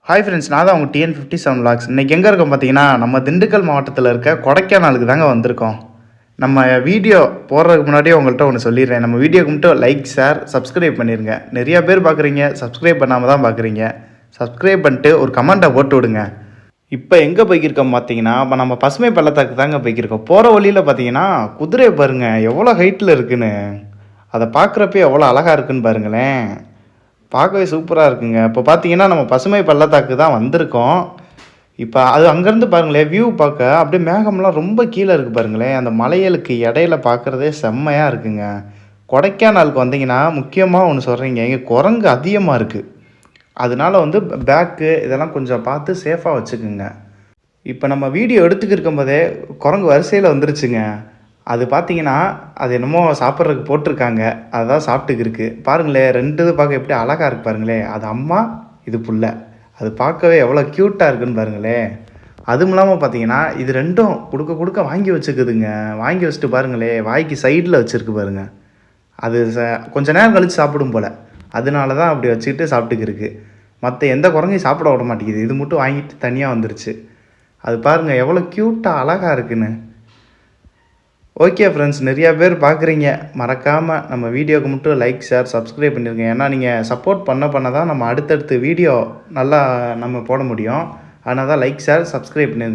Hi friends, நான் தான் உங்கள் TN57 Vlogs. இன்றைக்கி எங்கே இருக்கோம் பார்த்தீங்கன்னா, நம்ம திண்டுக்கல் மாவட்டத்தில் இருக்க கொடைக்கானலுக்கு தாங்க வந்திருக்கோம். நம்ம வீடியோ போடுறதுக்கு முன்னாடியே உங்கள்கிட்ட ஒன்று சொல்லிடுறேன். நம்ம வீடியோக்கு மட்டும் லைக், ஷேர், சப்ஸ்கிரைப் பண்ணிடுங்க. நிறையா பேர் பார்க்குறீங்க, சப்ஸ்கிரைப் பண்ணாமல் தான் பார்க்குறீங்க. சப்ஸ்கிரைப் பண்ணிட்டு ஒரு கமெண்ட்டை போட்டு விடுங்க. இப்போ எங்கே போய்க்கிருக்கோம் பார்த்தீங்கன்னா, இப்போ நம்ம பசுமை பள்ளத்தாக்கு தாங்க போய்க்கிருக்கோம். போகிற வழியில் பார்த்தீங்கன்னா, குதிரை பாருங்கள் எவ்வளோ ஹைட்டில் இருக்குன்னு. அதை பார்க்குறப்ப எவ்வளோ அழகாக இருக்குன்னு பாருங்களேன். பார்க்கவே சூப்பராக இருக்குங்க. இப்போ பார்த்தீங்கன்னா நம்ம பசுமை பள்ளத்தாக்கு தான் வந்திருக்கோம். இப்போ அது அங்கேருந்து பாருங்களேன், வியூ பார்க்க அப்படியே மேகம்லாம் ரொம்ப கீழே இருக்குது பாருங்களேன். அந்த மலைகளுக்கு இடையில பார்க்குறதே செம்மையாக இருக்குங்க. கொடைக்கானலுக்கு வந்தீங்கன்னா முக்கியமாக ஒன்று சொல்கிறீங்க, இங்கே குரங்கு அதிகமாக இருக்குது. அதனால வந்து பேக்கு இதெல்லாம் கொஞ்சம் பார்த்து சேஃபாக வச்சுக்குங்க. இப்போ நம்ம வீடியோ எடுத்துக்கிட்டு போதே குரங்கு வரிசையில் வந்துருச்சுங்க. அது பார்த்தீங்கன்னா, அது என்னமோ சாப்பிட்றதுக்கு போட்டிருக்காங்க. அதுதான் சாப்பிட்டுக்கிருக்கு. பாருங்களேன், 2 இது பார்க்க எப்படி அழகா இருக்கு பாருங்களேன். அது அம்மா, இது புள்ள. அது பார்க்கவே எவ்வளோ க்யூட்டாக இருக்குன்னு பாருங்களேன். அதுவும் இல்லாமல் பார்த்தீங்கன்னா, இது 2ம் குடுக்க குடுக்க வாங்கி வச்சுக்குதுங்க. வாங்கி வச்சுட்டு பாருங்களேன், வாய்க்கு சைடில் வச்சுருக்கு பாருங்க. அது கொஞ்ச நேரம் கழித்து சாப்பிடும் போல். அதனால தான் அப்படி வச்சுக்கிட்டு சாப்பிட்டுக்கிருக்கு. மற்ற எந்த குரங்கையும் சாப்பிட விட மாட்டேங்குது. இது மட்டும் வாங்கிட்டு தனியாக வந்துருச்சு. அது பாருங்கள் எவ்வளோ க்யூட்டாக அழகாக இருக்குன்னு. ஓகே ஃப்ரெண்ட்ஸ், நிறையா பேர் பார்க்குறீங்க. மறக்காமல் நம்ம வீடியோக்கு மட்டும் லைக், ஷேர், சப்ஸ்கிரைப் பண்ணிடுங்க. ஏன்னா நீங்கள் சப்போர்ட் பண்ண தான் நம்ம அடுத்தடுத்து வீடியோ நல்லா நம்ம போட முடியும். அதனால தான் லைக், ஷேர், சப்ஸ்கிரைப் பண்ணிடுங்க.